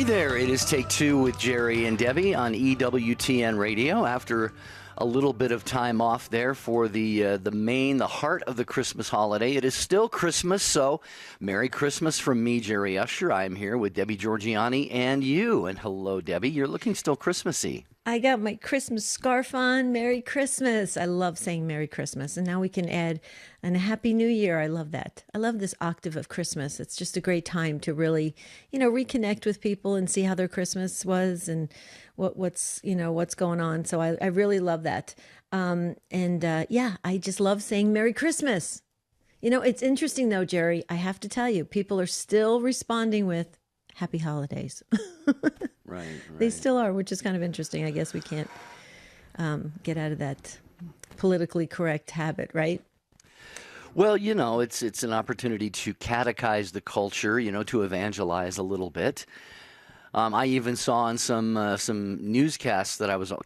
Hi there, it is Take Two with Jerry and Debbie on EWTN Radio. After a little bit of time off there for the heart of the Christmas holiday, it is still Christmas, so Merry Christmas from me, Jerry Usher. I'm here with Debbie Georgiani and you. And hello, Debbie. You're looking still Christmassy. I got my Christmas scarf on. Merry Christmas. I love saying Merry Christmas. And now we can add a Happy New Year. I love that. I love this octave of Christmas. It's just a great time to really, reconnect with people and see how their Christmas was and what's going on. So I really love that. I just love saying Merry Christmas. It's interesting though, Jerry, I have to tell you, people are still responding with Happy Holidays. Right. They still are, which is kind of interesting. I guess we can't get out of that politically correct habit, right? Well, it's an opportunity to catechize the culture, to evangelize a little bit. I even saw on some newscasts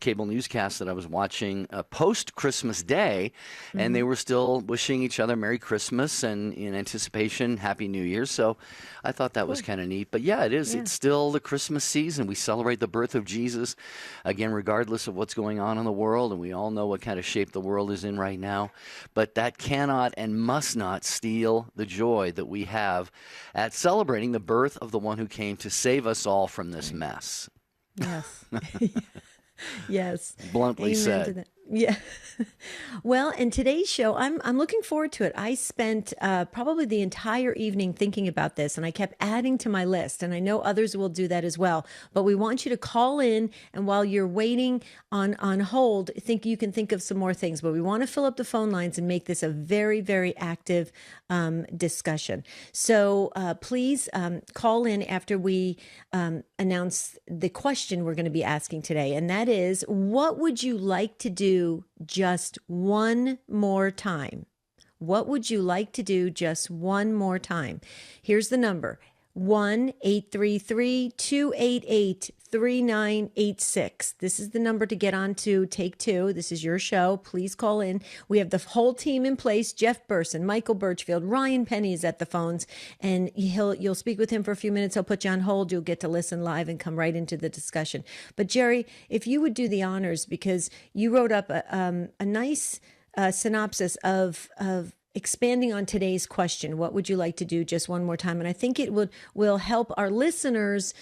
cable newscasts that I was watching post Christmas Day, and they were still wishing each other Merry Christmas and in anticipation Happy New Year. So I thought that was kind of neat. But yeah, it is. Yeah. It's still the Christmas season. We celebrate the birth of Jesus, again, regardless of what's going on in the world, and we all know what kind of shape the world is in right now. But that cannot and must not steal the joy that we have at celebrating the birth of the one who came to save us all from this mess. Yes. Yes. Bluntly Amen said. to that. Yeah. Well, in today's show, I'm looking forward to it. I spent probably the entire evening thinking about this, and I kept adding to my list, and I know others will do that as well. But we want you to call in, and while you're waiting on hold, you can think of some more things. But we want to fill up the phone lines and make this a very, very active discussion. So please call in after we announce the question we're going to be asking today, and that is, what would you like to do just one more time? What would you like to do just one more time? Here's the number: 1-833-288-3986. This is the number to get on to Take Two. This is your show. Please call in. We have the whole team in place. Jeff Burson, Michael Birchfield, Ryan Penny is at the phones, and you'll speak with him for a few minutes. He'll put you on hold. You'll get to listen live and come right into the discussion. But Jerry, if you would do the honors, because you wrote up a nice synopsis of expanding on today's question, what would you like to do just one more time? And I think it will help our listeners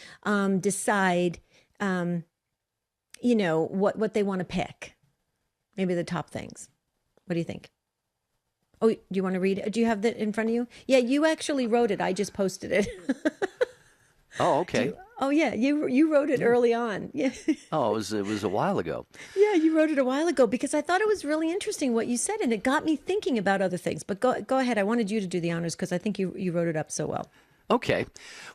decide, what they want to pick. Maybe the top things. What do you think? Oh, do you want to read it? Do you have that in front of you? Yeah, you actually wrote it. I just posted it. Oh, okay. You wrote it early on. Yeah. Oh, it was a while ago. Yeah, you wrote it a while ago because I thought it was really interesting what you said, and it got me thinking about other things. But go ahead. I wanted you to do the honors because I think you wrote it up so well. Okay.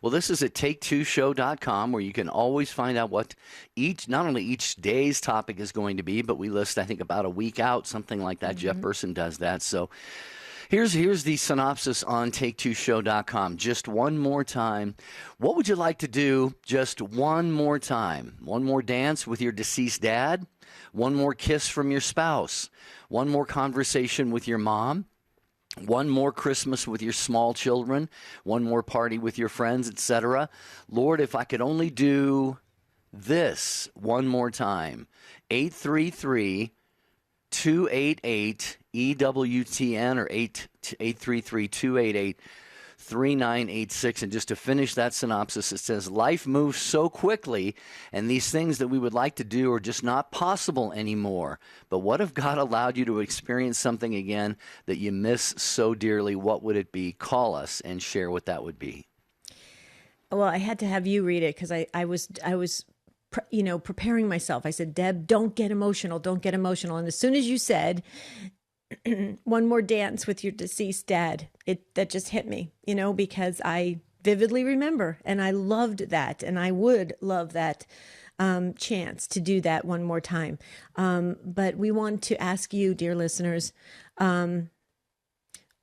Well, this is at take2show.com, where you can always find out what not only each day's topic is going to be, but we list, I think, about a week out, something like that. Mm-hmm. Jeff Burson does that. So Here's the synopsis on take2show.com. Just one more time. What would you like to do just one more time? One more dance with your deceased dad? One more kiss from your spouse? One more conversation with your mom? One more Christmas with your small children? One more party with your friends, etc.? Lord, if I could only do this one more time. 833-288 EWTN or 833-288-3986. And just to finish that synopsis, it says, life moves so quickly, and these things that we would like to do are just not possible anymore. But what if God allowed you to experience something again that you miss so dearly? What would it be? Call us and share what that would be. Well, I had to have you read it because I was preparing myself. I said, Deb, don't get emotional. Don't get emotional. And as soon as you said, one more dance with your deceased dad, that just hit me, because I vividly remember, and I loved that, and I would love that chance to do that one more time. But we want to ask you, dear listeners,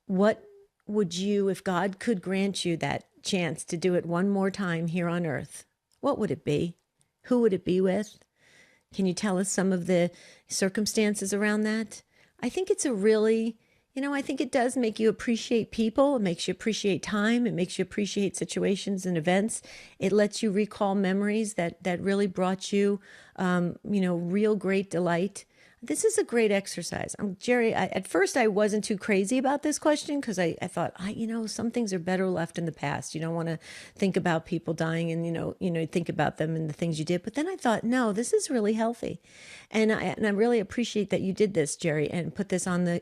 what would you, if God could grant you that chance to do it one more time here on earth, what would it be? Who would it be with? Can you tell us some of the circumstances around that? I think it's a really, I think it does make you appreciate people. It makes you appreciate time. It makes you appreciate situations and events. It lets you recall memories that really brought you, real great delight. This is a great exercise. Jerry, at first I wasn't too crazy about this question because I thought, some things are better left in the past. You don't want to think about people dying and, think about them and the things you did. But then I thought, no, this is really healthy. And I really appreciate that you did this, Jerry, and put this on the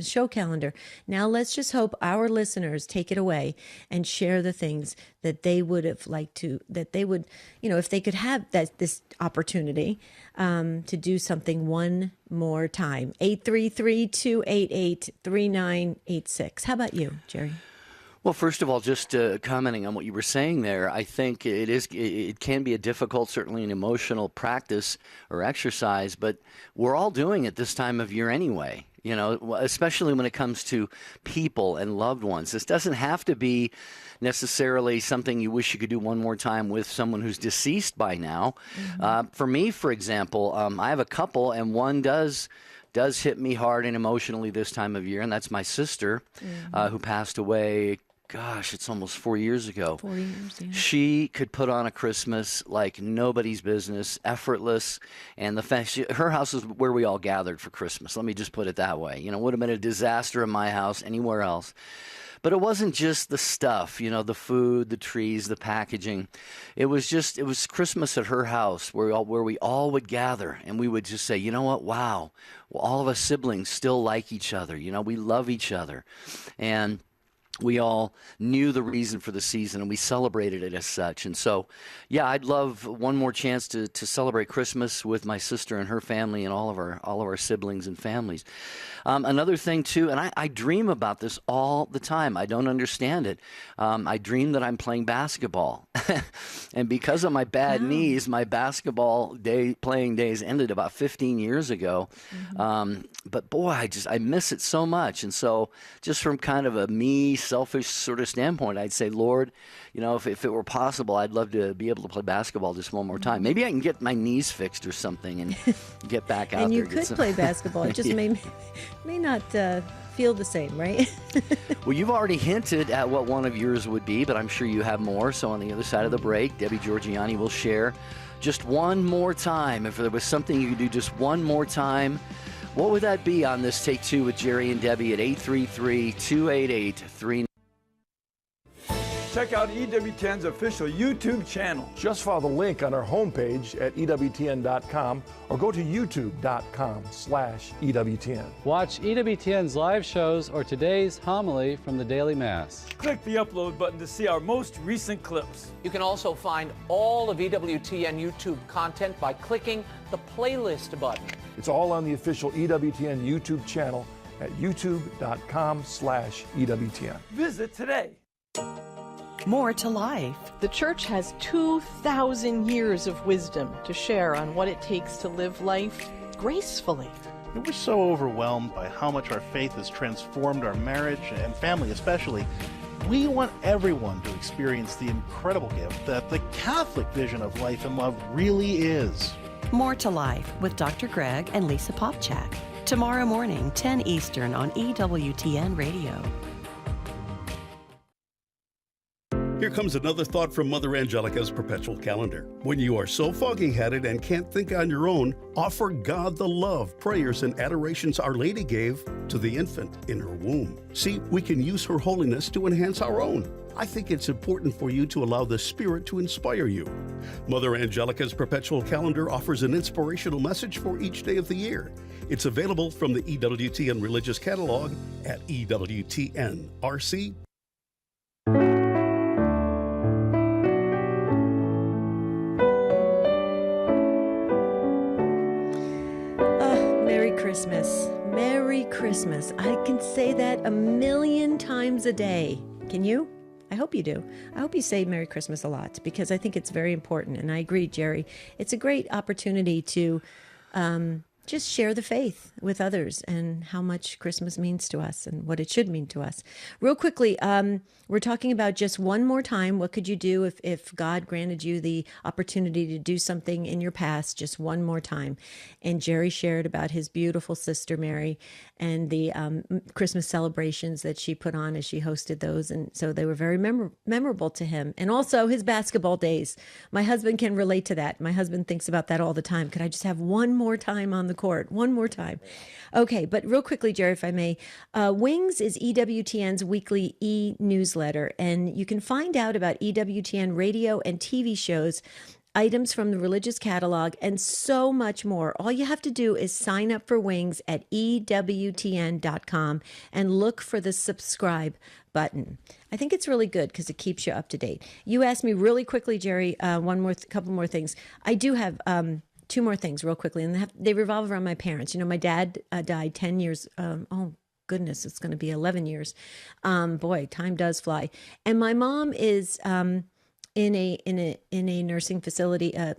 show calendar. Now let's just hope our listeners take it away and share the things that they would have liked to, that they would, if they could have this opportunity to do something one more time. 833-288-3986. How about you, Jerry? Well, first of all, just commenting on what you were saying there, I think it can be a difficult, certainly an emotional practice or exercise, but we're all doing it this time of year anyway, especially when it comes to people and loved ones. This doesn't have to be necessarily something you wish you could do one more time with someone who's deceased by now. Mm-hmm. For me, for example, I have a couple, and one does hit me hard and emotionally this time of year, and that's my sister, who passed away. Gosh, it's almost 4 years ago. 4 years, yeah. She could put on a Christmas like nobody's business, effortless. And the fact her house is where we all gathered for Christmas. Let me just put it that way. Would have been a disaster in my house, anywhere else. But it wasn't just the stuff, the food, the trees, the packaging. It was Christmas at her house where we all would gather, and we would just say, you know what, wow, well, all of us siblings still like each other. We love each other. And we all knew the reason for the season, and we celebrated it as such. And so, yeah, I'd love one more chance to celebrate Christmas with my sister and her family and all of our siblings and families. Another thing, too, and I dream about this all the time. I don't understand it. I dream that I'm playing basketball. And because of my bad knees, my basketball playing days ended about 15 years ago. Mm-hmm. But, boy, I miss it so much. And so just from kind of a selfish sort of standpoint, I'd say, Lord, if it were possible, I'd love to be able to play basketball just one more time. Maybe I can get my knees fixed or something and get back out and there. And you could play basketball. It just may not feel the same, right? Well, you've already hinted at what one of yours would be, but I'm sure you have more. So on the other side of the break, Debbie Georgianni will share just one more time. If there was something you could do just one more time, what would that be on this Take Two with Jerry and Debbie at 833-288-3986? Check out EWTN's official YouTube channel. Just follow the link on our homepage at EWTN.com or go to YouTube.com/EWTN. Watch EWTN's live shows or today's homily from the Daily Mass. Click the upload button to see our most recent clips. You can also find all of EWTN YouTube content by clicking the playlist button. It's all on the official EWTN YouTube channel at YouTube.com/EWTN. Visit today. More to life. The church has 2,000 years of wisdom to share on what it takes to live life gracefully. We're so overwhelmed by how much our faith has transformed our marriage and family especially. We want everyone to experience the incredible gift that the Catholic vision of life and love really is. More to Life with Dr. Greg and Lisa Popchak. Tomorrow morning, 10 Eastern on EWTN Radio. Here comes another thought from Mother Angelica's Perpetual Calendar. When you are so foggy-headed and can't think on your own, offer God the love, prayers, and adorations Our Lady gave to the infant in her womb. See, we can use her holiness to enhance our own. I think it's important for you to allow the Spirit to inspire you. Mother Angelica's Perpetual Calendar offers an inspirational message for each day of the year. It's available from the EWTN Religious Catalog at EWTN.RC. Merry Christmas. Merry Christmas. I can say that 1,000,000 times a day. Can you? I hope you do. I hope you say Merry Christmas a lot because I think it's very important. And I agree, Jerry. It's a great opportunity to just share the faith with others and how much Christmas means to us and what it should mean to us. Real quickly, we're talking about just one more time. What could you do if God granted you the opportunity to do something in your past just one more time? And Jerry shared about his beautiful sister, Mary, and the Christmas celebrations that she put on as she hosted those. And so they were very memorable to him. And also his basketball days. My husband can relate to that. My husband thinks about that all the time. Could I just have one more time on the court? One more time. Okay, but real quickly, Jerry, if I may, Wings is EWTN's weekly e-newsletter, and you can find out about EWTN radio and TV shows, items from the religious catalog, and so much more. All you have to do is sign up for Wings at EWTN.com and look for the subscribe button. I think it's really good because it keeps you up to date. You asked me really quickly, Jerry, couple more things. I do have two more things real quickly, and they revolve around my parents. My dad died 10 years. Oh, goodness, it's going to be 11 years. Boy, time does fly. And my mom is in a nursing facility, a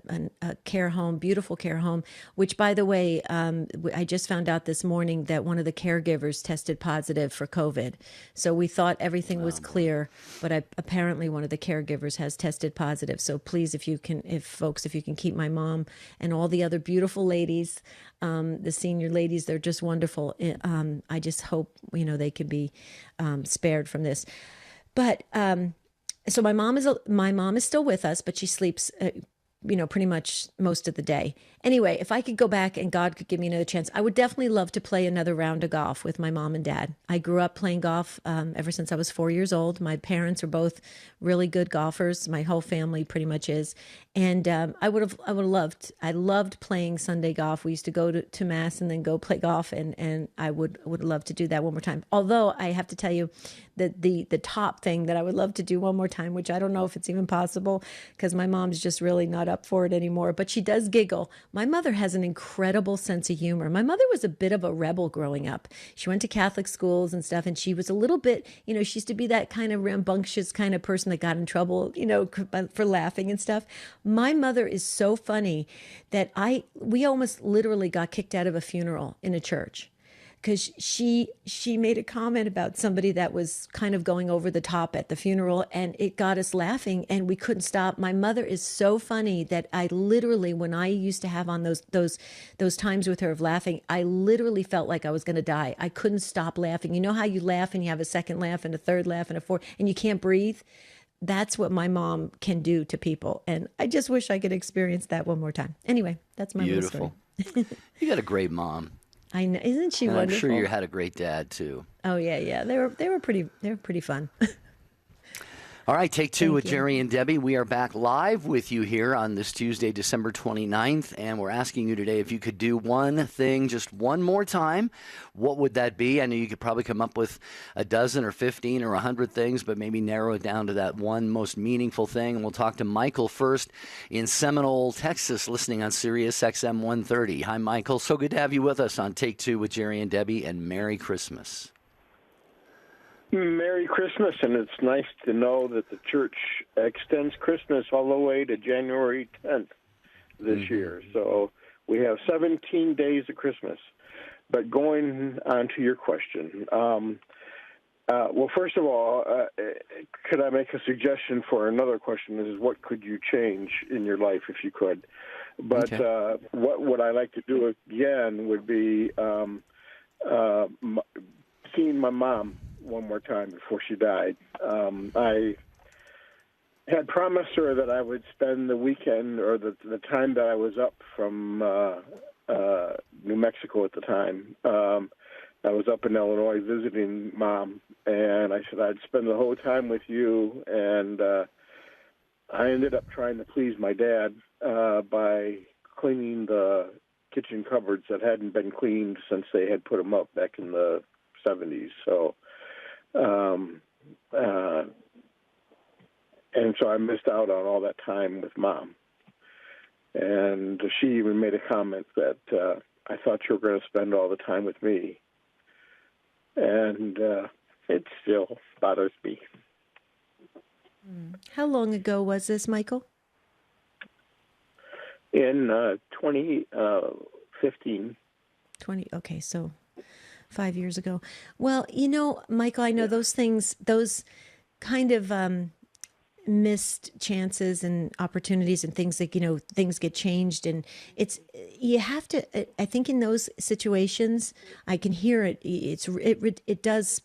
care home, beautiful care home, which, by the way, I just found out this morning that one of the caregivers tested positive for COVID. So we thought everything was clear, but apparently one of the caregivers has tested positive. So please, if you can keep my mom and all the other beautiful ladies, the senior ladies, they're just wonderful. I just hope, they could be spared from this. But so my mom is still with us, but she sleeps, pretty much most of the day. Anyway, if I could go back and God could give me another chance, I would definitely love to play another round of golf with my mom and dad. I grew up playing golf ever since I was 4 years old. My parents are both really good golfers. My whole family pretty much is. And I loved playing Sunday golf. We used to go to mass and then go play golf. And I would love to do that one more time. Although I have to tell you that the top thing that I would love to do one more time, which I don't know if it's even possible because my mom's just really not up for it anymore, but she does giggle. My mother has an incredible sense of humor. My mother was a bit of a rebel growing up. She went to Catholic schools and stuff, and she was a little bit, she used to be that kind of rambunctious kind of person that got in trouble, for laughing and stuff. My mother is so funny that we almost literally got kicked out of a funeral in a church because she made a comment about somebody that was kind of going over the top at the funeral, and it got us laughing, and we couldn't stop. My mother is so funny that I literally, when I used to have on those times with her of laughing, I literally felt like I was going to die. I couldn't stop laughing. You know how you laugh and you have a second laugh and a third laugh and a fourth, and you can't breathe? That's what my mom can do to people, and I just wish I could experience that one more time. Anyway, that's my little story. Beautiful. You got a great mom. I know, isn't she and wonderful? I'm sure you had a great dad too. Oh yeah. They were pretty fun. All right, take two Thank with you. Jerry and Debbie. We are back live with you here on this Tuesday, December 29th, and we're asking you today if you could do one thing just one more time, what would that be? I know you could probably come up with a dozen or 15 or 100 things, but maybe narrow it down to that one most meaningful thing. And we'll talk to Michael first in Seminole, Texas, listening on Sirius XM 130. Hi, Michael. So good to have you with us on Take Two with Jerry and Debbie, and Merry Christmas. Merry Christmas, and it's nice to know that the church extends Christmas all the way to January 10th this year. So we have 17 days of Christmas. But going on to your question, well, first of all, could I make a suggestion for another question? This is what could you change in your life if you could? But what would I like to do again would be seeing my mom one more time before she died. I had promised her that I would spend the weekend or the time that I was up from New Mexico at the time. I was up in Illinois visiting Mom, and I said I'd spend the whole time with you, and I ended up trying to please my dad by cleaning the kitchen cupboards that hadn't been cleaned since they had put them up back in the 70s. So and so I missed out on all that time with Mom. And she even made a comment that I thought you were going to spend all the time with me. And it still bothers me. How long ago was this, Michael? In 2015. 20. Okay, so 5 years ago. Well, you know, Michael, I know those things, those kind of missed chances and opportunities and things that, you know, things get changed. And you have to, I think in those situations, I can hear it. It does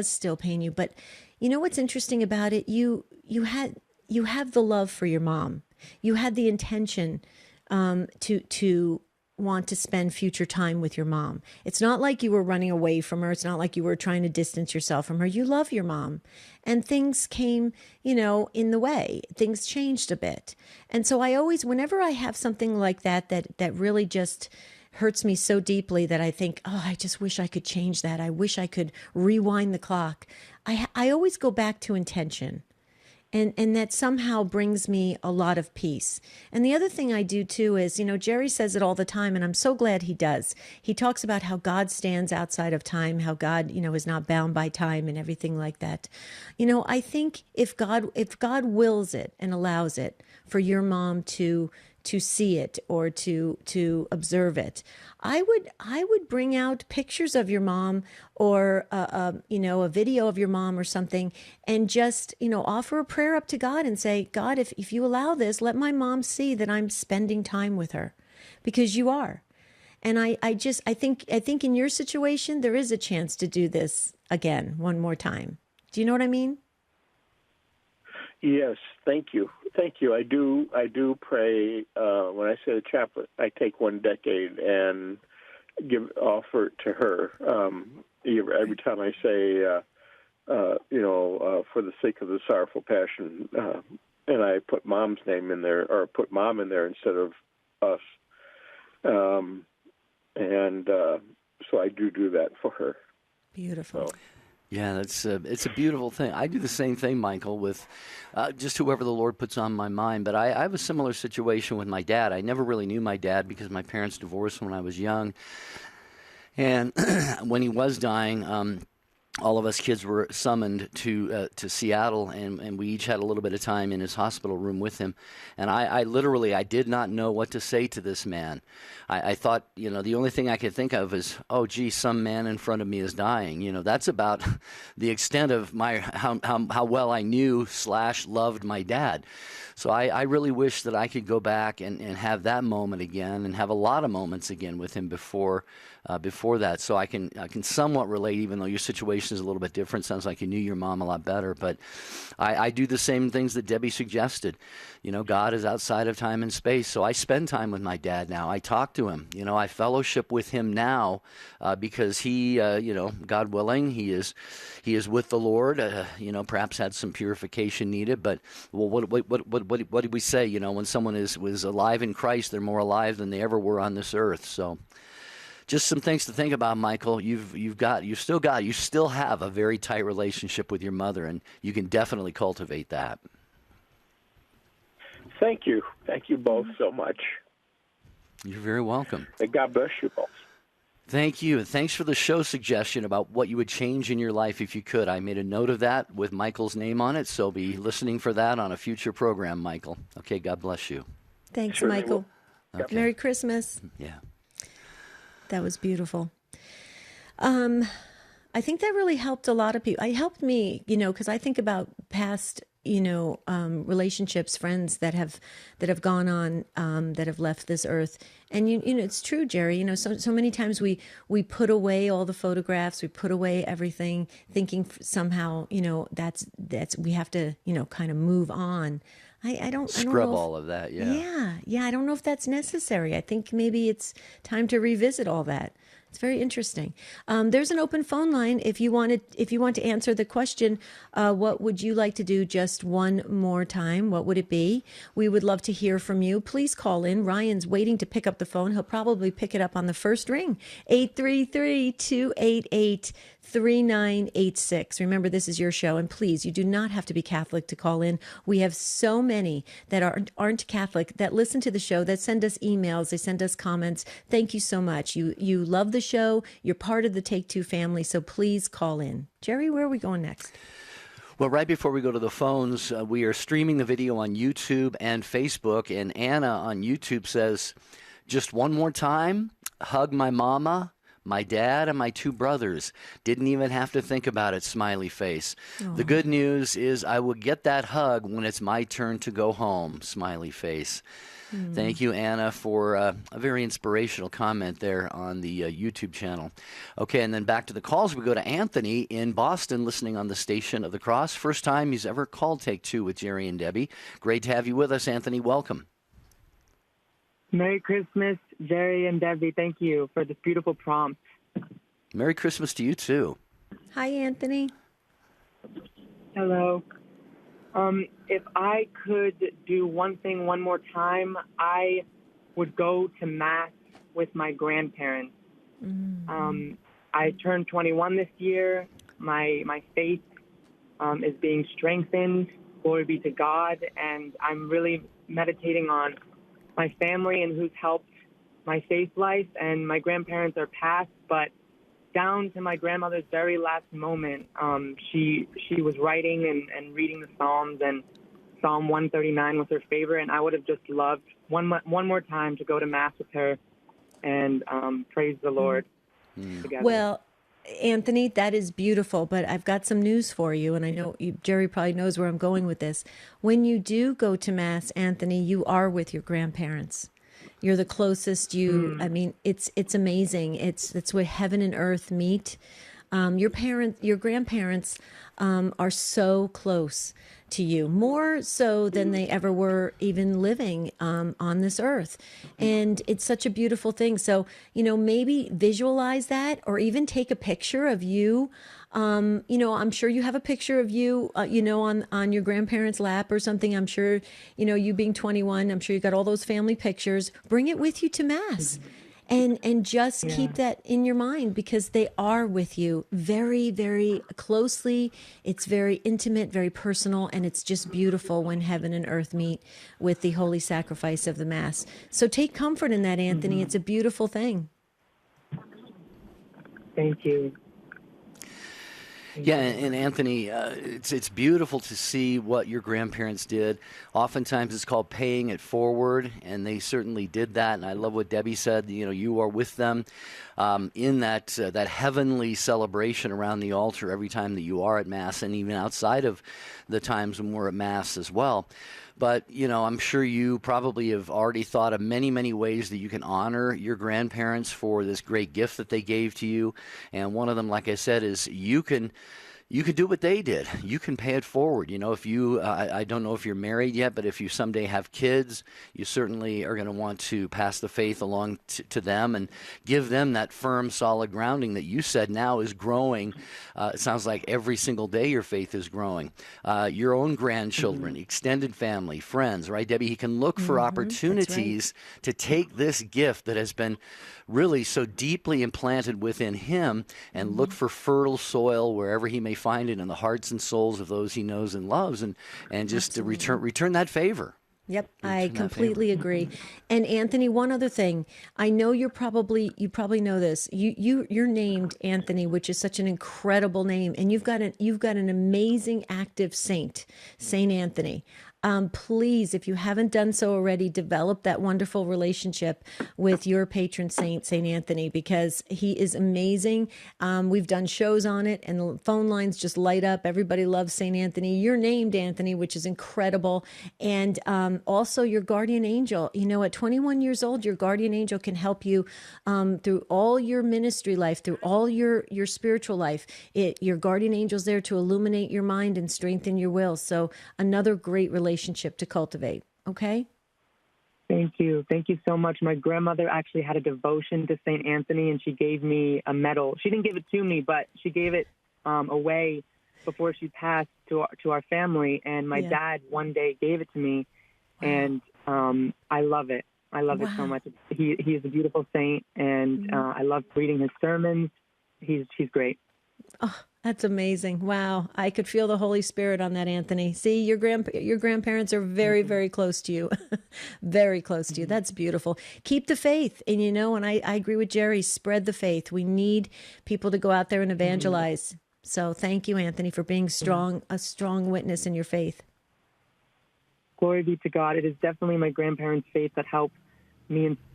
still pain you. But you know what's interesting about it? You have the love for your mom. You had the intention to want to spend future time with your mom. It's not like you were running away from her. It's not like you were trying to distance yourself from her. You love your mom. And things came, you know, in the way. Things changed a bit. And so I always, whenever I have something like that really just hurts me so deeply that I think, oh, I just wish I could change that. I wish I could rewind the clock. I always go back to intention. And that somehow brings me a lot of peace. And the other thing I do too is, you know, Jerry says it all the time, and I'm so glad he does. He talks about how God stands outside of time, how God, you know, is not bound by time and everything like that. You know, I think if God wills it and allows it for your mom to see it or to observe it, I would bring out pictures of your mom or you know, a video of your mom or something, and just, you know, offer a prayer up to God and say, God, if you allow this, let my mom see that I'm spending time with her, because you are. And I think in your situation there is a chance to do this again one more time. Do you know what I mean? Yes, thank you. Thank you. I do pray when I say the chaplet. I take 1 decade and offer it to her. Every time I say, you know, for the sake of the sorrowful passion, and I put mom's name in there, or put mom in there instead of us. And so I do that for her. Beautiful. So. Yeah, it's a beautiful thing. I do the same thing, Michael, with just whoever the Lord puts on my mind. But I have a similar situation with my dad. I never really knew my dad because my parents divorced when I was young. And when he was dying, all of us kids were summoned to Seattle, and we each had a little bit of time in his hospital room with him. And I literally did not know what to say to this man. I thought, you know, the only thing I could think of is, oh, gee, some man in front of me is dying. You know, that's about the extent of how well I knew / loved my dad. So I really wish that I could go back and have that moment again, and have a lot of moments again with him before that. So I can somewhat relate, even though your situation is a little bit different. Sounds like you knew your mom a lot better. But I do the same things that Debbie suggested. You know, God is outside of time and space. So I spend time with my dad now. I talk to him. You know, I fellowship with him now because he, you know, God willing, he is with the Lord. You know, perhaps had some purification needed. But well, what did we say? You know, when someone was alive in Christ, they're more alive than they ever were on this earth. So just some things to think about, Michael. You still have a very tight relationship with your mother, and you can definitely cultivate that. Thank you. Thank you both so much. You're very welcome. May God bless you both. Thank you. Thanks for the show suggestion about what you would change in your life if you could. I made a note of that with Michael's name on it, so be listening for that on a future program, Michael. Okay, God bless you. Thanks, Sure Michael. Okay. Merry Christmas. Yeah. That was beautiful. I think that really helped a lot of people. It helped me, you know, because I think about past, you know, relationships, friends that have gone on, that have left this earth. And you know, it's true, Jerry. You know, so many times we put away all the photographs, we put away everything, thinking somehow, you know, that's we have to, you know, kind of move on. I don't Scrub know all of that, yeah. Yeah. I don't know if that's necessary. I think maybe it's time to revisit all that. It's very interesting. There's an open phone line. If you want to answer the question, what would you like to do just one more time? What would it be? We would love to hear from you. Please call in. Ryan's waiting to pick up the phone. He'll probably pick it up on the first ring. 833-288-3986. Remember, this is your show, and please, you do not have to be Catholic to call in. We have so many that aren't Catholic that listen to the show, that send us emails, they send us comments. Thank you so much. You love the show. You're part of the Take Two family, so please call in. Jerry, where are we going next? Well, right before we go to the phones, we are streaming the video on YouTube and Facebook, and Anna on YouTube says, just one more time, hug my mama, My dad and my 2 brothers didn't even have to think about it, smiley face. The good news is I will get that hug when it's my turn to go home, smiley face. Thank you, Anna, for a very inspirational comment there on the YouTube channel. Okay, and then back to the calls. We go to Anthony in Boston, listening on the Station of the Cross. First time he's ever called Take Two with Jerry and Debbie. Great to have you with us, Anthony. Welcome. Merry Christmas, Jerry and Debbie. Thank you for this beautiful prompt. Merry Christmas to you, too. Hi, Anthony. Hello. If I could do one thing one more time, I would go to Mass with my grandparents. I turned 21 this year. My faith is being strengthened. Glory be to God. And I'm really meditating on my family and who's helped my faith life. And my grandparents are passed, but down to my grandmother's very last moment, she was writing and reading the Psalms, and Psalm 139 was her favorite. And I would have just loved one more time to go to Mass with her and praise the Lord together. Well, Anthony, that is beautiful, but I've got some news for you, and I know Jerry probably knows where I'm going with this. When you do go to Mass, Anthony, you are with your grandparents. You're the closest I mean, it's amazing. It's where heaven and earth meet. Your grandparents are so close to you, more so than they ever were even living on this earth. And it's such a beautiful thing. So, maybe visualize that, or even take a picture of you. I'm sure you have a picture of you, on your grandparents' lap or something. I'm sure, you being 21, I'm sure you got all those family pictures. Bring it with you to Mass. And just keep that in your mind, because they are with you very, very closely. It's very intimate, very personal, and it's just beautiful when heaven and earth meet with the holy sacrifice of the Mass. So take comfort in that, Anthony. It's a beautiful thing. Thank you. Yeah, and Anthony, it's beautiful to see what your grandparents did. Oftentimes it's called paying it forward, and they certainly did that. And I love what Debbie said. You are with them in that heavenly celebration around the altar every time that you are at Mass, and even outside of the times when we're at Mass as well. But, I'm sure you probably have already thought of many, many ways that you can honor your grandparents for this great gift that they gave to you. And one of them, like I said, is you can do what they did. You can pay it forward. If you, I don't know if you're married yet, but if you someday have kids, you certainly are going to want to pass the faith along to them and give them that firm, solid grounding that you said now is growing. It sounds like every single day your faith is growing. Your own grandchildren, extended family, friends, right, Debbie? He can look for opportunities to take this gift that has been really so deeply implanted within him and look for fertile soil wherever he may find it in the hearts and souls of those he knows and loves, and just to return that favor. Yep, I completely agree. And Anthony, one other thing, I know you probably know this. You're named Anthony, which is such an incredible name, and you've got an amazing active saint, Saint Anthony. Please, if you haven't done so already, develop that wonderful relationship with your patron saint, Saint Anthony, because he is amazing. We've done shows on it, and the phone lines just light up. Everybody loves Saint Anthony. You're named Anthony, which is incredible. And also your guardian angel. At 21 years old, your guardian angel can help you through all your ministry life, through all your spiritual life. Your guardian angel's there to illuminate your mind and strengthen your will. So another great relationship to cultivate. Okay? Thank you. Thank you so much. My grandmother actually had a devotion to St. Anthony, and she gave me a medal. She didn't give it to me, but she gave it away before she passed to our family. And my dad one day gave it to me, and I love it. I love it so much. He is a beautiful saint, and I love reading his sermons. He's great. Oh, that's amazing. Wow. I could feel the Holy Spirit on that, Anthony. See, your grandparents are very, very close to you. Very close to you. That's beautiful. Keep the faith. And, and I agree with Jerry, spread the faith. We need people to go out there and evangelize. So thank you, Anthony, for being a strong witness in your faith. Glory be to God. It is definitely my grandparents' faith that helped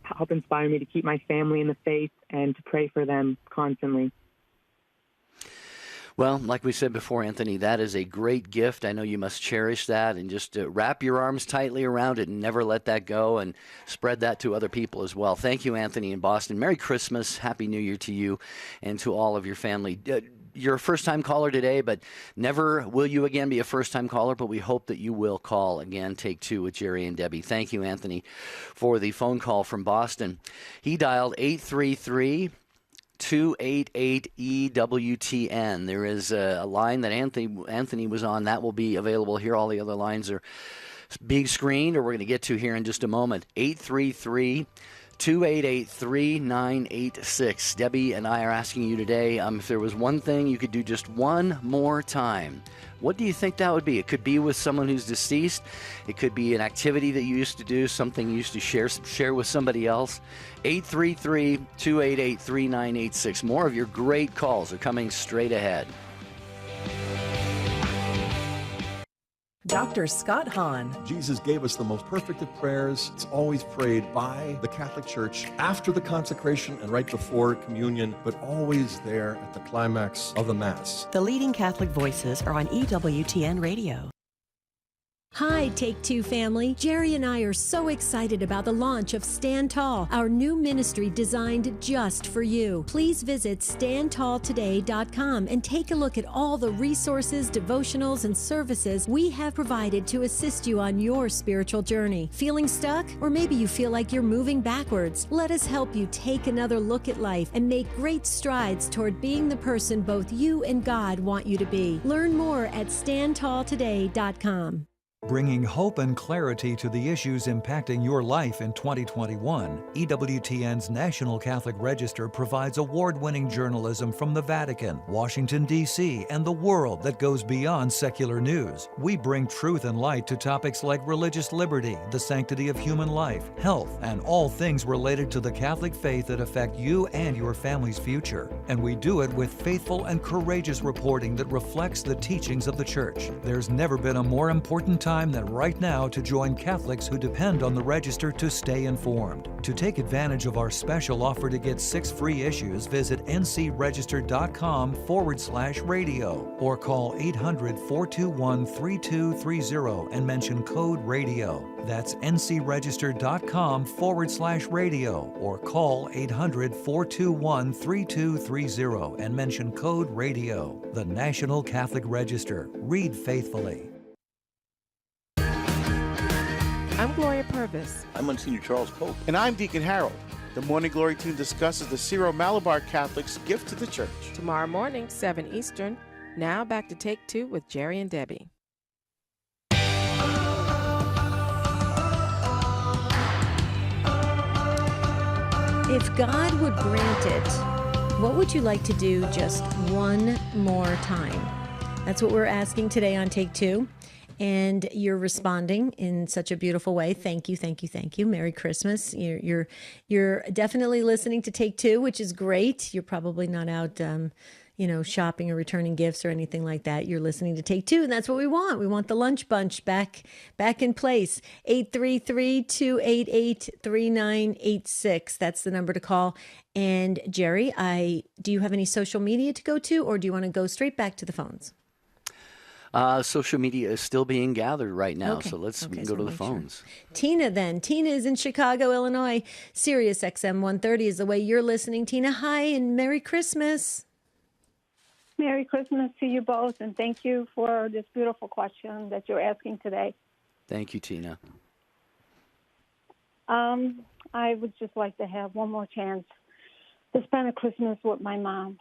help inspire me to keep my family in the faith and to pray for them constantly. Well, like we said before, Anthony, that is a great gift. I know you must cherish that and just wrap your arms tightly around it and never let that go and spread that to other people as well. Thank you, Anthony in Boston. Merry Christmas. Happy New Year to you and to all of your family. You're a first-time caller today, but never will you again be a first-time caller, but we hope that you will call again, Take Two with Jerry and Debbie. Thank you, Anthony, for the phone call from Boston. He dialed 833-288-EWTN. There is a line that Anthony was on. That will be available here. All the other lines are being screened, or we're going to get to here in just a moment. 833-288-3986. Debbie and I are asking you today, if there was one thing you could do just one more time, what do you think that would be? It could be with someone who's deceased. It could be an activity that you used to do, something you used to share with somebody else. 833-288-3986. More of your great calls are coming straight ahead. Dr. Scott Hahn. Jesus gave us the most perfect of prayers. It's always prayed by the Catholic Church after the consecration and right before communion, but always there at the climax of the Mass. The leading Catholic voices are on EWTN Radio. Hi, Take Two family. Jerry and I are so excited about the launch of Stand Tall, our new ministry designed just for you. Please visit standtalltoday.com and take a look at all the resources, devotionals, and services we have provided to assist you on your spiritual journey. Feeling stuck? Or maybe you feel like you're moving backwards? Let us help you take another look at life and make great strides toward being the person both you and God want you to be. Learn more at standtalltoday.com. Bringing hope and clarity to the issues impacting your life in 2021, EWTN's National Catholic Register provides award-winning journalism from the Vatican, Washington, D.C., and the world that goes beyond secular news. We bring truth and light to topics like religious liberty, the sanctity of human life, health, and all things related to the Catholic faith that affect you and your family's future. And we do it with faithful and courageous reporting that reflects the teachings of the Church. There's never been a more important time than right now to join Catholics who depend on the Register to stay informed. To take advantage of our special offer to get 6 free issues, visit ncregister.com/radio or call 800-421-3230 and mention code radio. That's ncregister.com/radio or call 800-421-3230 and mention code radio. The National Catholic Register. Read faithfully. I'm Gloria Purvis. I'm Monsignor Charles Pope. And I'm Deacon Harold. The Morning Glory team discusses the Syro-Malabar Catholics' gift to the Church. Tomorrow morning, 7 Eastern. Now back to Take Two with Jerry and Debbie. If God would grant it, what would you like to do just one more time? That's what we're asking today on Take Two. And you're responding in such a beautiful way. Thank you, thank you, thank you. Merry Christmas. You're definitely listening to Take Two, which is great. You're probably not out, shopping or returning gifts or anything like that. You're listening to Take Two, and that's what we want. We want the lunch bunch back in place. 833-288-3986. That's the number to call. And Jerry, do you have any social media to go to, or do you want to go straight back to the phones? Social media is still being gathered right now, so let's go to the phones. Sure. Tina is in Chicago, Illinois. Sirius XM 130 is the way you're listening. Tina, hi, and Merry Christmas. Merry Christmas to you both, and thank you for this beautiful question that you're asking today. Thank you, Tina. I would just like to have one more chance to spend a Christmas with my mom.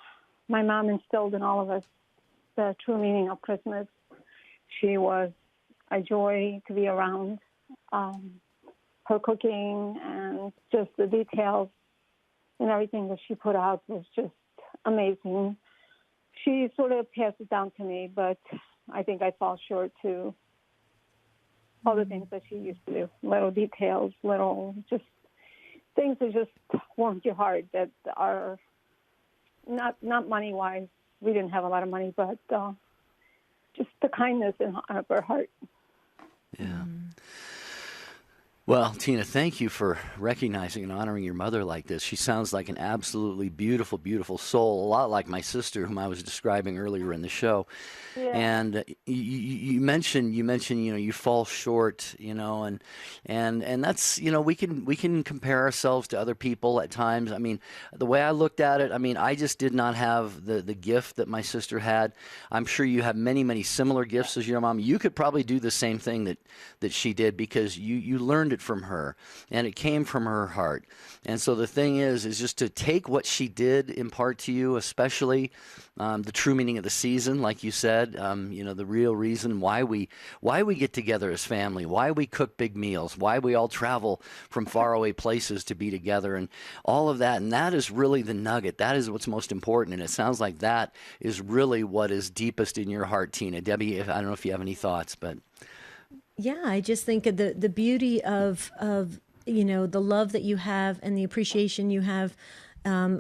My mom instilled in all of us the true meaning of Christmas. She was a joy to be around. Her cooking and just the details and everything that she put out was just amazing. She sort of passed it down to me, but I think I fall short to all the things that she used to do. Little details, little just things that just warmed your heart that are not money-wise. We didn't have a lot of money, but just the kindness in her heart. Yeah. Well, Tina, thank you for recognizing and honoring your mother like this. She sounds like an absolutely beautiful, beautiful soul, a lot like my sister, whom I was describing earlier in the show. Yeah. And you mentioned, you fall short, and that's, we can compare ourselves to other people at times. I mean, the way I looked at it, I mean, I just did not have the gift that my sister had. I'm sure you have many, many similar gifts as your mom. You could probably do the same thing that she did, because you learned it from her, and it came from her heart. And so the thing is just to take what she did impart to you, especially the true meaning of the season, like you said, the real reason why we get together as family, why we cook big meals, why we all travel from faraway places to be together, and all of that. And that is really the nugget. That is what's most important. And it sounds like that is really what is deepest in your heart, Tina. Debbie, I don't know if you have any thoughts, but... Yeah, I just think of the beauty of the love that you have and the appreciation you have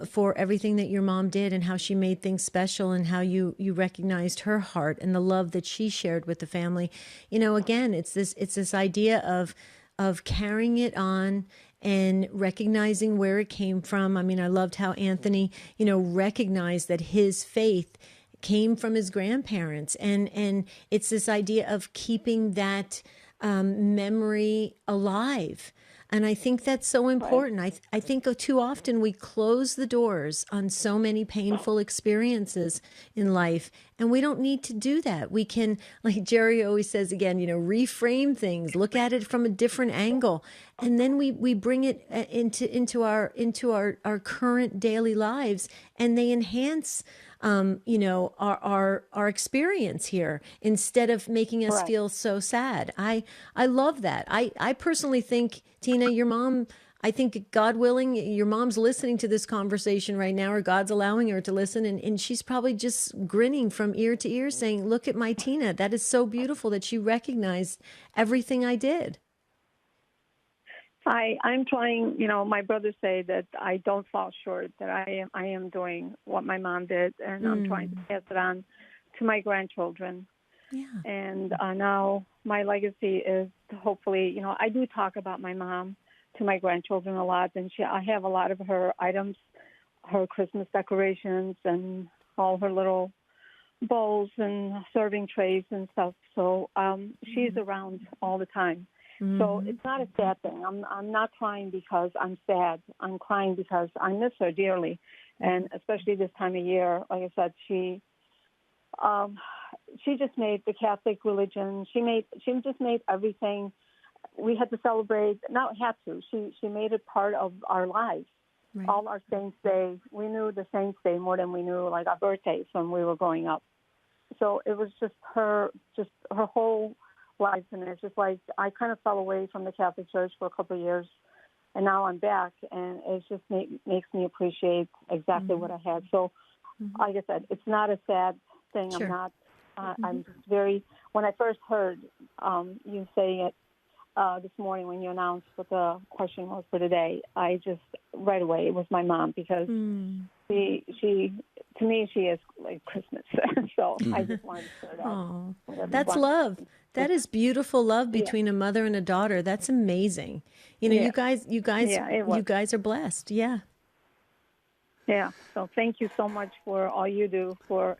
for everything that your mom did and how she made things special, and how you recognized her heart and the love that she shared with the family. Again, it's this idea of carrying it on and recognizing where it came from. I mean, I loved how Anthony, recognized that his faith came from his grandparents, and it's this idea of keeping that memory alive. And I think that's so important. I think too often we close the doors on so many painful experiences in life, and we don't need to do that. We can, like Jerry always says again, reframe things, look at it from a different angle, and then we bring it into our current daily lives, and they enhance our experience here, instead of making us feel so sad. I love that. I personally think, Tina, your mom, I think, God willing, your mom's listening to this conversation right now, or God's allowing her to listen, and she's probably just grinning from ear to ear saying, look at my Tina. That is so beautiful that she recognized everything I did. I'm trying, my brothers say that I don't fall short, that I am doing what my mom did, and I'm trying to pass it on to my grandchildren. Yeah. And now my legacy is to hopefully, I do talk about my mom to my grandchildren a lot, and I have a lot of her items, her Christmas decorations, and all her little bowls and serving trays and stuff. So she's around all the time. So it's not a sad thing. I'm not crying because I'm sad. I'm crying because I miss her dearly, and especially this time of year. Like I said, she just made the Catholic religion. She just made everything. We had to celebrate. Not had to. She made it part of our lives. Right. All our Saints' Day. We knew the Saints' Day more than we knew like our birthdays when we were growing up. So it was just her whole life, and it's just like I kind of fell away from the Catholic Church for a couple of years, and now I'm back, and it just makes me appreciate exactly what I had. So, like I said, it's not a sad thing. Sure. I'm not. I'm just very. When I first heard you saying it this morning when you announced what the question was for today, I just right away it was my mom, because she to me she is like Christmas. So I just wanted to share that. Oh, that's love. That is beautiful love between a mother and a daughter. That's amazing. You guys are blessed. Yeah. Yeah. So thank you so much for all you do for,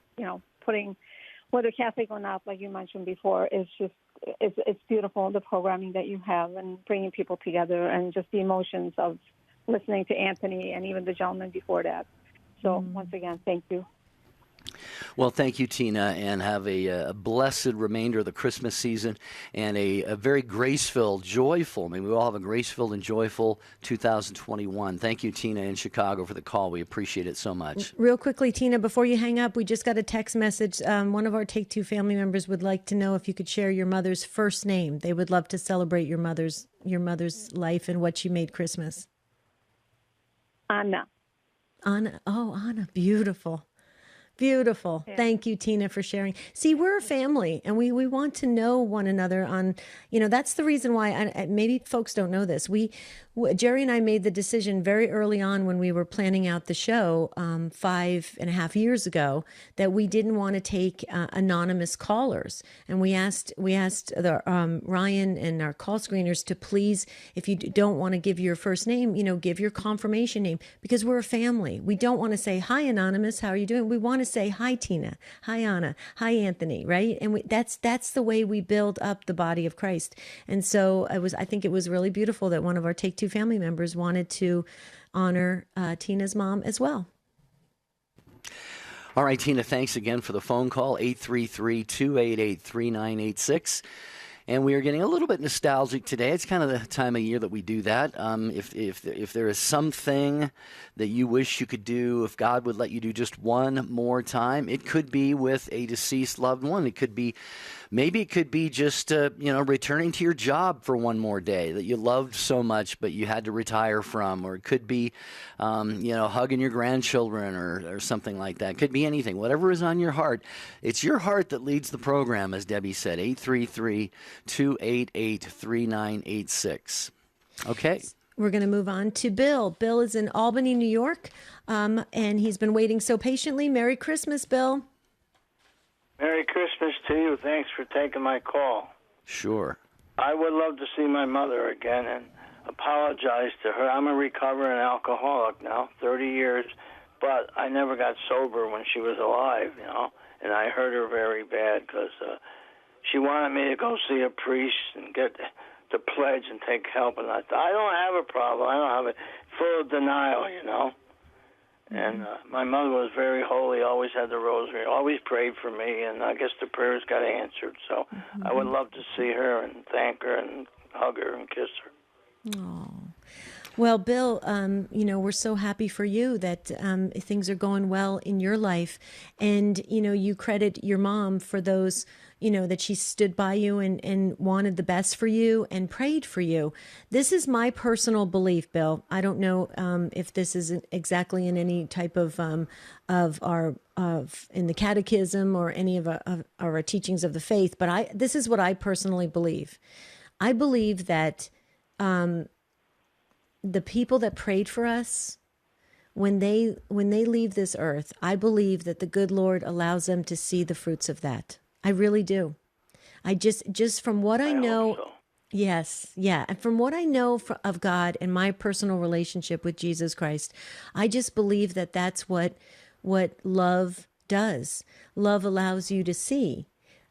putting, whether Catholic or not, like you mentioned before, it's beautiful, the programming that you have and bringing people together, and just the emotions of listening to Anthony and even the gentleman before that. So once again, thank you. Well, thank you, Tina, and have a blessed remainder of the Christmas season, and a very grace-filled, joyful, we all have a grace-filled and joyful 2021. Thank you, Tina, in Chicago, for the call. We appreciate it so much. Real quickly, Tina, before you hang up, we just got a text message. One of our Take Two family members would like to know if you could share your mother's first name. They would love to celebrate your mother's life and what she made Christmas. Anna. Anna. Oh, Anna. Beautiful. Beautiful. Thank you, Tina, for sharing. See, we're a family and we want to know one another on, that's the reason why, maybe folks don't know this. Jerry and I made the decision very early on when we were planning out the show 5.5 years ago that we didn't want to take anonymous callers. And we asked Ryan and our call screeners to please, if you don't want to give your first name, give your confirmation name, because we're a family. We don't want to say, hi, Anonymous, how are you doing? We want to say, hi, Tina, hi, Anna, hi, Anthony, right? And that's the way we build up the body of Christ. And so I think it was really beautiful that one of our Take Two family members wanted to honor Tina's mom as well. All right, Tina, thanks again for the phone call, 833-288-3986. And we are getting a little bit nostalgic today. It's kind of the time of year that we do that. If there is something that you wish you could do, if God would let you do just one more time, it could be with a deceased loved one. It could be, maybe it could be just, returning to your job for one more day that you loved so much, but you had to retire from. Or it could be, hugging your grandchildren or something like that. It could be anything. Whatever is on your heart. It's your heart that leads the program, as Debbie said, 833-288-3986. Okay. We're going to move on to Bill. Bill is in Albany, New York, and he's been waiting so patiently. Merry Christmas, Bill. Merry Christmas to you. Thanks for taking my call. Sure. I would love to see my mother again and apologize to her. I'm a recovering alcoholic now, 30 years, but I never got sober when she was alive, and I hurt her very bad because she wanted me to go see a priest and get to pledge and take help, and I don't have a problem. I don't have it. Full of denial, And my mother was very holy, always had the rosary, always prayed for me, and I guess the prayers got answered. So I would love to see her and thank her and hug her and kiss her. Oh. Well, Bill, we're so happy for you that things are going well in your life. And, you credit your mom for those, that she stood by you and wanted the best for you and prayed for you. This is my personal belief, Bill. I don't know if this is exactly in any type of in the catechism or any of our teachings of the faith, but this is what I personally believe. I believe that the people that prayed for us, when they leave this earth, I believe that the good Lord allows them to see the fruits of that. I really do. I just from what I know. Hope so. Yes. Yeah. And from what I know of God and my personal relationship with Jesus Christ, I just believe that that's what love does. Love allows you to see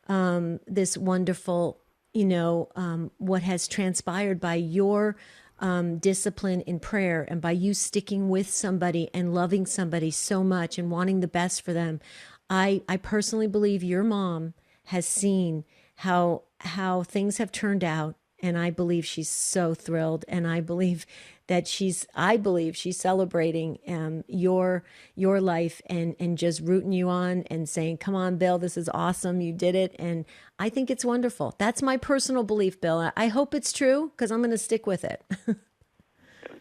this wonderful, what has transpired by your discipline in prayer and by you sticking with somebody and loving somebody so much and wanting the best for them. I personally believe your mom has seen how things have turned out, and I believe she's so thrilled, and I believe she's celebrating your life and just rooting you on and saying, come on, Bill, this is awesome. You did it. And I think it's wonderful. That's my personal belief, Bill. I hope it's true because I'm going to stick with it.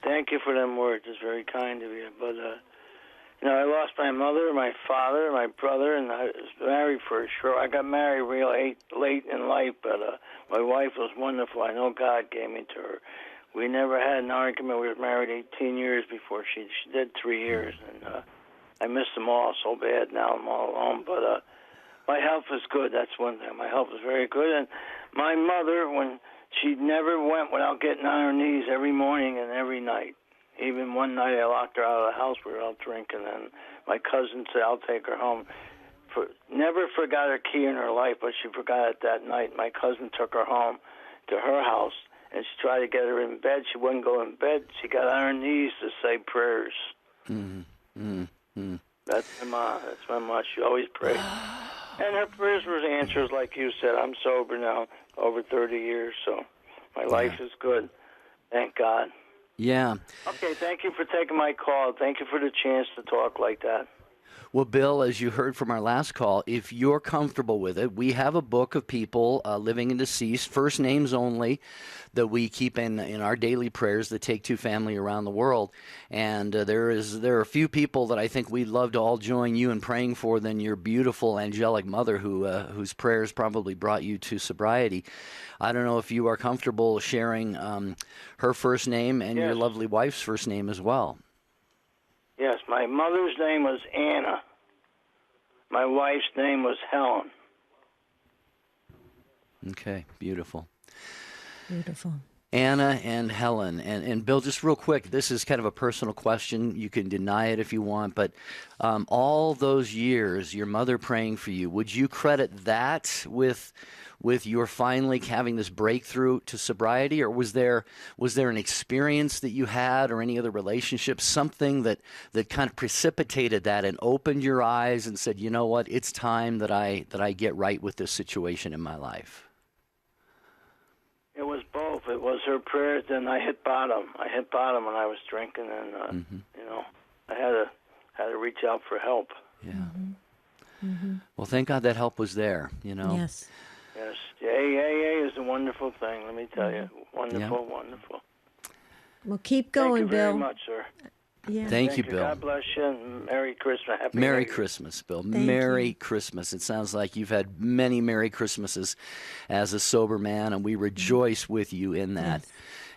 Thank you for them words. It's very kind of you. But, I lost my mother, my father, my brother, and I was married for sure. I got married real late in life, but my wife was wonderful. I know God gave me to her. We never had an argument. We were married 18 years before she did 3 years, and I miss them all so bad. Now I'm all alone, but my health is good. That's one thing. My health is very good, and my mother, when she never went without getting on her knees every morning and every night. Even one night I locked her out of the house. We were out drinking, and my cousin said, I'll take her home. Never forgot her key in her life, but she forgot it that night. My cousin took her home to her house, and she tried to get her in bed. She wouldn't go in bed. She got on her knees to say prayers. That's my mom. That's my mom. She always prayed. And her prayers were answers, like you said. I'm sober now, over 30 years, so my life is good. Thank God. Yeah. Okay, thank you for taking my call. Thank you for the chance to talk like that. Well, Bill, as you heard from our last call, if you're comfortable with it, we have a book of people living and deceased, first names only, that we keep in our daily prayers, the Take Two family around the world. And there are a few people that I think we'd love to all join you in praying for than your beautiful angelic mother whose prayers probably brought you to sobriety. I don't know if you are comfortable sharing her first name and your lovely wife's first name as well. Yes, my mother's name was Anna. My wife's name was Helen. Okay, beautiful. Beautiful. Anna and Helen. And Bill, just real quick, this is kind of a personal question. You can deny it if you want, but all those years, your mother praying for you, would you credit that with your finally having this breakthrough to sobriety, or was there an experience that you had or any other relationship, something that kind of precipitated that and opened your eyes and said, you know what, it's time that I get right with this situation in my life? It was both. It was her prayers, then I hit bottom. I hit bottom when I was drinking, and I had to reach out for help. Yeah. Well, thank God that help was there. Yes. Yes. AA is a wonderful thing. Let me tell you, wonderful, wonderful. Well, keep going, Thank you Bill. very much, sir. Yeah. Thank you, Bill. God bless you, and Merry Christmas. Happy Merry New Year. Christmas, Bill. Thank Merry you. Christmas. It sounds like you've had many Merry Christmases as a sober man, and we rejoice with you in that. Yes.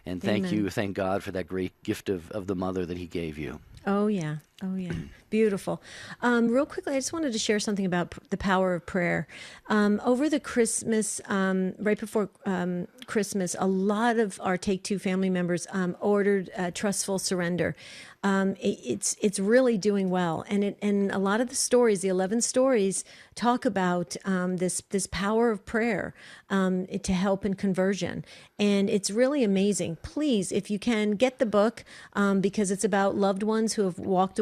And thank Amen. you, thank God for that great gift of the mother that he gave you. Oh, yeah. Oh, yeah. Beautiful. Real quickly, I just wanted to share something about the power of prayer. Over the Christmas, right before Christmas, a lot of our Take Two family members ordered Trustful Surrender. It's really doing well, and a lot of the stories, the 11 stories, talk about this power of prayer to help in conversion, and it's really amazing. Please, if you can, get the book because it's about loved ones who have walked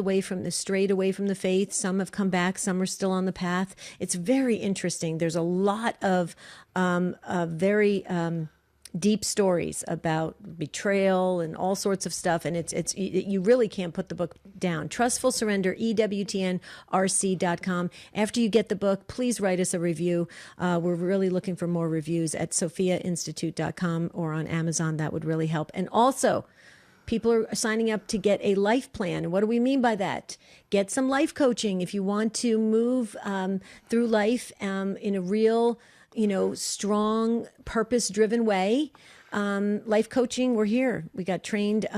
strayed away from the faith. Some have come back, some are still on the path. It's very interesting. There's a lot of very deep stories about betrayal and all sorts of stuff, and it's you really can't put the book down. Trustful Surrender, EWTNRC.com. After you get the book, please write us a review. We're really looking for more reviews at SophiaInstitute.com or on Amazon. That would really help. And also, people are signing up to get a life plan. And what do we mean by that? Get some life coaching if you want to move through life in a real, strong, purpose-driven way. Life coaching, we're here. We got trained,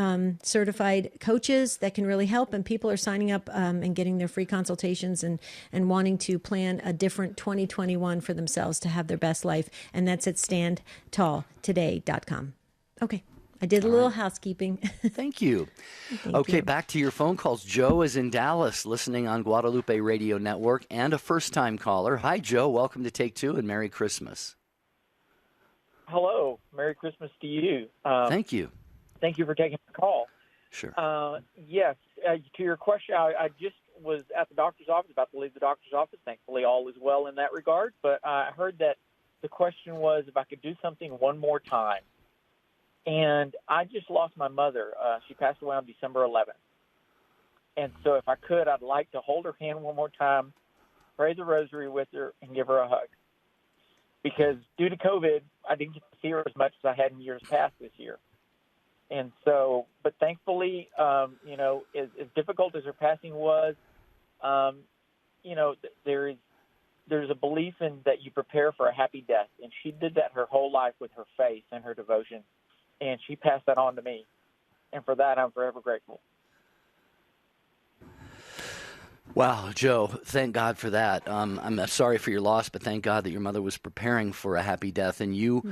certified coaches that can really help, and people are signing up and getting their free consultations and wanting to plan a different 2021 for themselves to have their best life. And that's at standtalltoday.com. Okay. I did a little housekeeping. Thank you. Thank you. Back to your phone calls. Joe is in Dallas listening on Guadalupe Radio Network and a first-time caller. Hi, Joe. Welcome to Take Two and Merry Christmas. Hello. Merry Christmas to you. Thank you. Thank you for taking the call. Sure. Yes, to your question, I just was at the doctor's office, about to leave the doctor's office. Thankfully, all is well in that regard. But I heard that the question was if I could do something one more time. And I just lost my mother. She passed away on December 11th. And so if I could, I'd like to hold her hand one more time, pray the rosary with her, and give her a hug. Because due to COVID, I didn't get to see her as much as I had in years past this year. And so, but thankfully, as difficult as her passing was, there's a belief in that you prepare for a happy death. And she did that her whole life with her faith and her devotion. And she passed that on to me. And for that, I'm forever grateful. Wow, Joe, thank God for that. I'm sorry for your loss, but thank God that your mother was preparing for a happy death. And you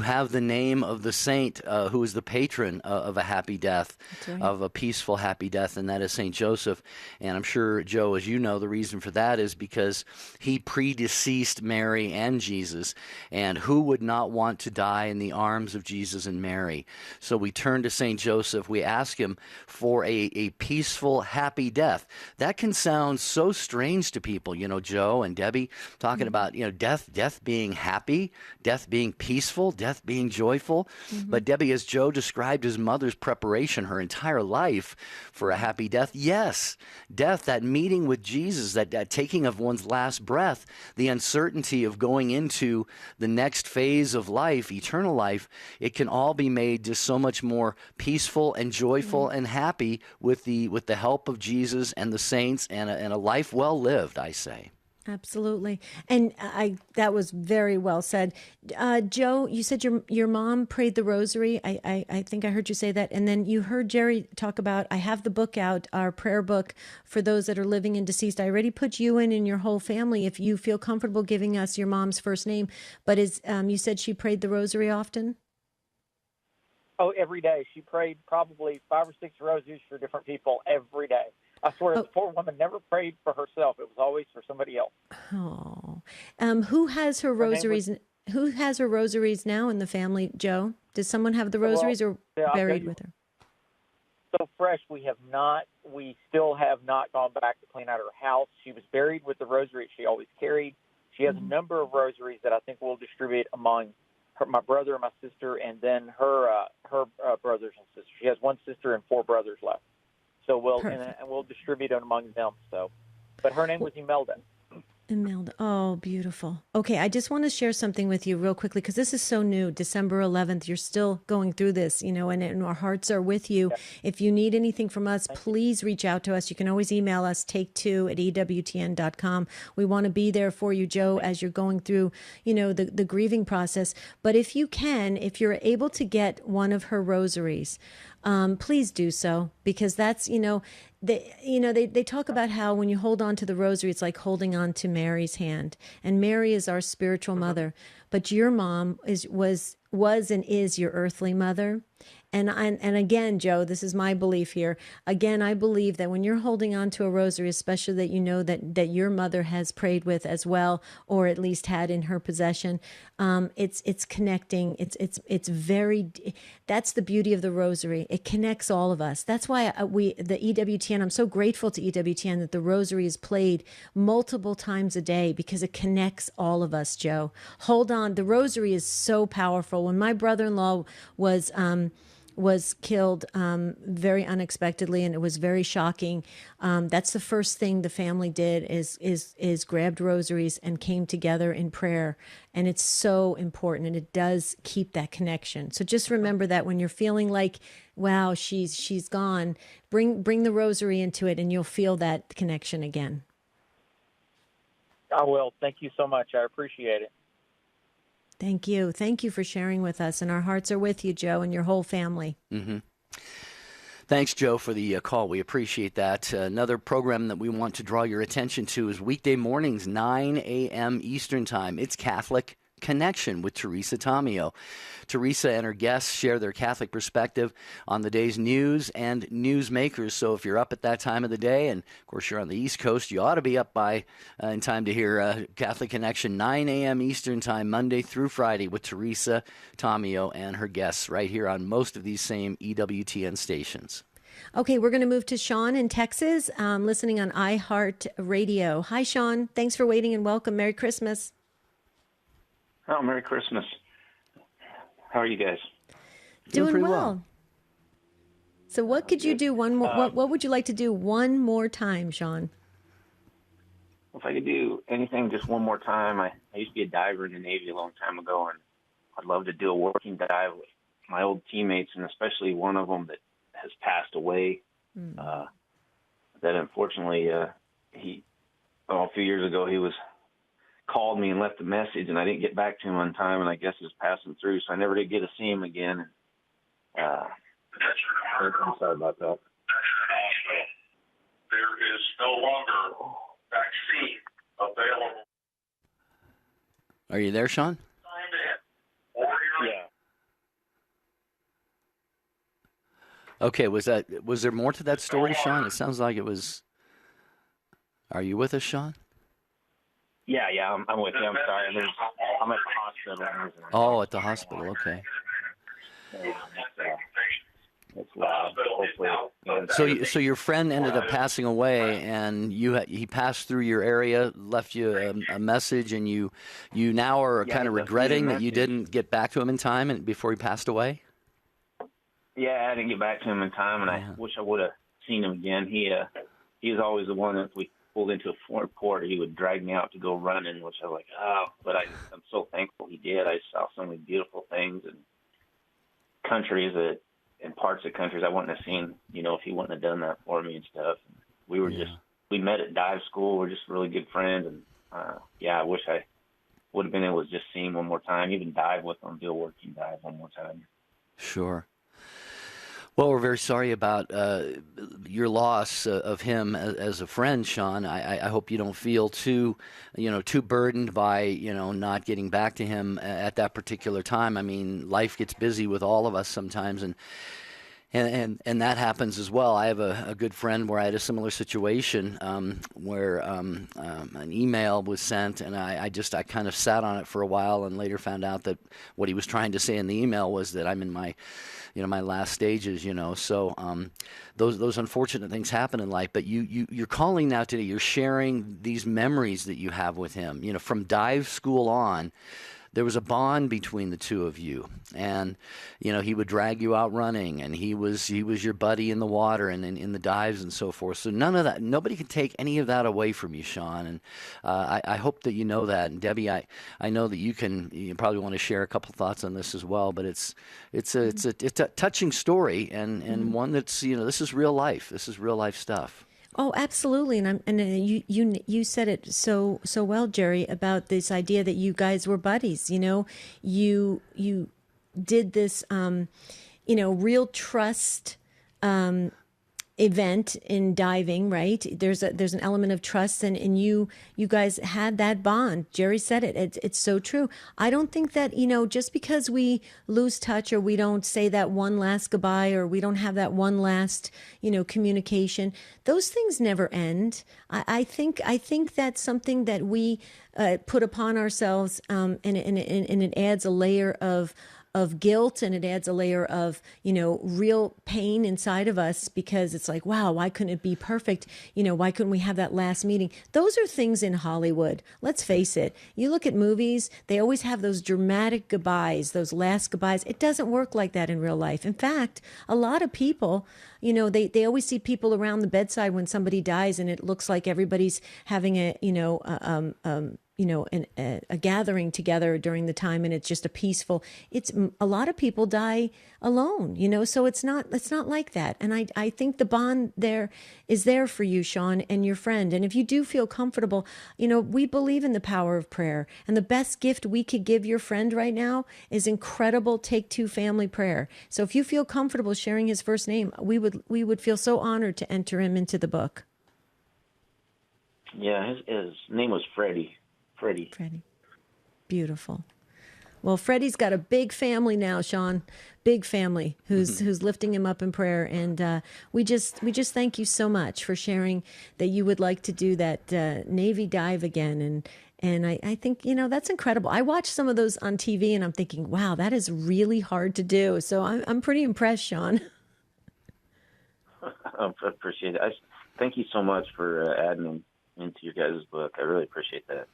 have the name of the saint who is the patron of a happy death, right. of a peaceful, happy death, and that is St. Joseph. And I'm sure, Joe, as you know, the reason for that is because he predeceased Mary and Jesus. And who would not want to die in the arms of Jesus and Mary? So we turn to St. Joseph. We ask him for a peaceful, happy death. That can sound sounds so strange to people, Joe and Debbie, talking about, death being happy, death being peaceful, death being joyful. But Debbie, as Joe described his mother's preparation her entire life for a happy death, yes, death, that meeting with Jesus, that taking of one's last breath, the uncertainty of going into the next phase of life, eternal life, it can all be made just so much more peaceful and joyful and happy with the help of Jesus and the saints, and a life well lived, I say. Absolutely. And that was very well said. Joe, you said your mom prayed the rosary. I think I heard you say that. And then you heard Jerry talk about, I have the book out, our prayer book for those that are living and deceased. I already put you in and your whole family if you feel comfortable giving us your mom's first name. But you said she prayed the rosary often? Oh, every day. She prayed probably 5 or 6 rosaries for different people every day. I swear, the poor woman never prayed for herself. It was always for somebody else. Oh, who has her rosaries? Who has her rosaries now in the family, Joe? Does someone have the rosaries or buried with her? So fresh, we still have not gone back to clean out her house. She was buried with the rosary she always carried. She has a number of rosaries that I think we'll distribute among my brother and my sister, and then her brothers and sisters. She has 1 sister and 4 brothers left. So we'll distribute it among them. So, but her name was Imelda. Imelda. Oh, beautiful. Okay, I just want to share something with you real quickly because this is so new. December 11th, you're still going through this, and our hearts are with you. Yeah. If you need anything from us, please reach out to us. You can always email us, take2@EWTN.com. We want to be there for you, Joe, as you're going through, the grieving process. But if you're able to get one of her rosaries, please do so, because that's, they talk about how when you hold on to the rosary, it's like holding on to Mary's hand, and Mary is our spiritual mother, but your mom was and is your earthly mother. And again, Joe, this is my belief here. Again, I believe that when you're holding on to a rosary, especially that you know that your mother has prayed with as well, or at least had in her possession, it's connecting. It's very. That's the beauty of the rosary. It connects all of us. That's why the EWTN. I'm so grateful to EWTN that the rosary is played multiple times a day, because it connects all of us. Joe, hold on. The rosary is so powerful. When my brother-in-law was killed very unexpectedly, and it was very shocking. That's the first thing the family did is grabbed rosaries and came together in prayer. And it's so important, and it does keep that connection. So just remember that when you're feeling like, wow, she's gone, bring the rosary into it, and you'll feel that connection again. I will. Thank you so much. I appreciate it. Thank you. Thank you for sharing with us. And our hearts are with you, Joe, and your whole family. Mm-hmm. Thanks, Joe, for the call. We appreciate that. Another program that we want to draw your attention to is weekday mornings, 9 a.m. Eastern Time. It's Catholic Connection with Teresa Tomeo. Teresa and her guests share their Catholic perspective on the day's news and newsmakers. So if you're up at that time of the day, and of course you're on the East Coast, you ought to be up by in time to hear Catholic Connection, 9 a.m. Eastern Time, Monday through Friday, with Teresa Tomeo and her guests right here on most of these same EWTN stations. Okay, we're going to move to Sean in Texas, listening on iHeart Radio. Hi, Sean. Thanks for waiting, and welcome. Merry Christmas. Oh, Merry Christmas. How are you guys? Doing well. So what could you do one more? What would you like to do one more time, Sean? If I could do anything just one more time, I used to be a diver in the Navy a long time ago, and I'd love to do a working dive with my old teammates, and especially one of them that has passed away. That unfortunately, a few years ago, he called me and left a message, and I didn't get back to him on time, and I guess it was passing through, so I never did get to see him again. I'm sorry about that. There is no longer vaccine available. Are you there, Sean? Yeah. Okay, was there more to that story, Sean? It sounds like it was. Are you with us, Sean? Yeah, I'm with you. I'm sorry. I'm at the hospital. Oh, at the hospital. Okay. It's loud. Hopefully, So your friend ended up passing away, and he passed through your area, left you a message, and you now are kind of regretting that you didn't get back to him in time and before he passed away. Yeah, I didn't get back to him in time, and I wish I would have seen him again. He was always the one that we pulled into a foreign port. He would drag me out to go running, which I was like, oh, but I'm so thankful he did. I saw so many beautiful things and countries and parts of countries I wouldn't have seen, if he wouldn't have done that for me and stuff. We were we met at dive school. We're just really good friends, and I wish I would have been able to just see him one more time, even dive with him, do a working dive one more time. Sure. Well, we're very sorry about your loss of him as a friend, Sean. I hope you don't feel too burdened by, not getting back to him at that particular time. I mean, life gets busy with all of us sometimes, and that happens as well. I have a good friend where I had a similar situation where an email was sent, and I kind of sat on it for a while, and later found out that what he was trying to say in the email was that I'm in my last stages, So those unfortunate things happen in life. But you're calling now today. You're sharing these memories that you have with him. From dive school on, there was a bond between the two of you, and he would drag you out running, and he was your buddy in the water and in the dives and so forth. So none of that, nobody can take any of that away from you, Sean. And I hope that you know that. And Debbie, I know that you probably want to share a couple thoughts on this as well. But it's a touching story, and one that's this is real life. This is real life stuff. Oh, absolutely, and you said it so well, Jerry, about this idea that you guys were buddies. You did this, real trust event in diving, right? There's an element of trust, and you guys had that bond. Jerry said it. It's so true. I don't think that, just because we lose touch, or we don't say that one last goodbye, or we don't have that one last, communication, those things never end. I think that's something that we put upon ourselves, and it adds a layer of guilt, and it adds a layer of, real pain inside of us, because it's like, wow, why couldn't it be perfect? Why couldn't we have that last meeting? Those are things in Hollywood. Let's face it. You look at movies, they always have those dramatic goodbyes, those last goodbyes. It doesn't work like that in real life. In fact, a lot of people, they always see people around the bedside when somebody dies, and it looks like everybody's having a gathering together during the time, and it's just a lot of people die alone, so it's not like that. And I think the bond there is there for you, Sean, and your friend. And if you do feel comfortable, we believe in the power of prayer, and the best gift we could give your friend right now is incredible Take Two family prayer. So if you feel comfortable sharing his first name, we would feel so honored to enter him into the book. Yeah, his name was Freddie. Freddie. Beautiful. Well, Freddie's got a big family now, Sean. Big family who's lifting him up in prayer, and we just thank you so much for sharing that you would like to do that Navy dive again, and I think that's incredible. I watched some of those on TV, and I'm thinking, wow, that is really hard to do. So I'm pretty impressed, Sean. I appreciate it. Thank you so much for adding him into your guys' book. I really appreciate that.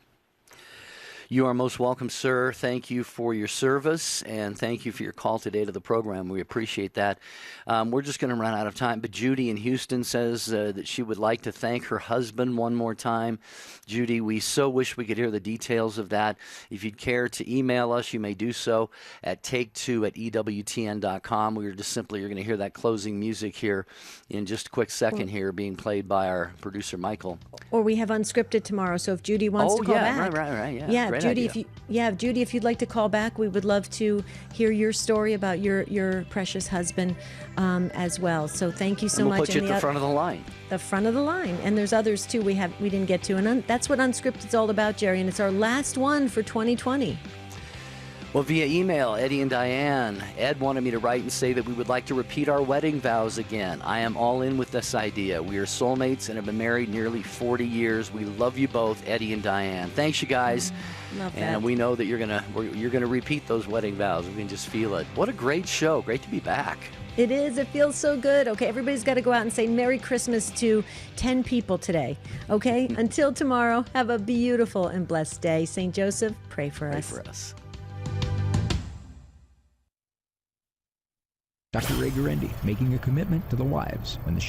You are most welcome, sir. Thank you for your service, and thank you for your call today to the program. We appreciate that. We're just going to run out of time, but Judy in Houston says that she would like to thank her husband one more time. Judy, we so wish we could hear the details of that. If you'd care to email us, you may do so at take2@EWTN.com. You're going to hear that closing music here in just a quick second here, being played by our producer, Michael. Or we have Unscripted tomorrow, so if Judy wants to call back. Right. Yeah, Judy, Judy, if you'd like to call back, we would love to hear your story about your precious husband as well. So thank you so much. We'll put you at the front of the line. The front of the line, and there's others too we didn't get to, and that's what Unscripted is all about, Jerry. And it's our last one for 2020. Well, via email, Eddie and Diane. Ed wanted me to write and say that we would like to repeat our wedding vows again. I am all in with this idea. We are soulmates and have been married nearly 40 years. We love you both, Eddie and Diane. Thanks, you guys. Love that. And we know that you're gonna repeat those wedding vows. We can just feel it. What a great show. Great to be back. It is. It feels so good. Okay, everybody's got to go out and say Merry Christmas to 10 people today. Okay? Until tomorrow, have a beautiful and blessed day. St. Joseph, pray for us. Pray for us. Dr. Ray Guarendi, making a commitment to the lives when the show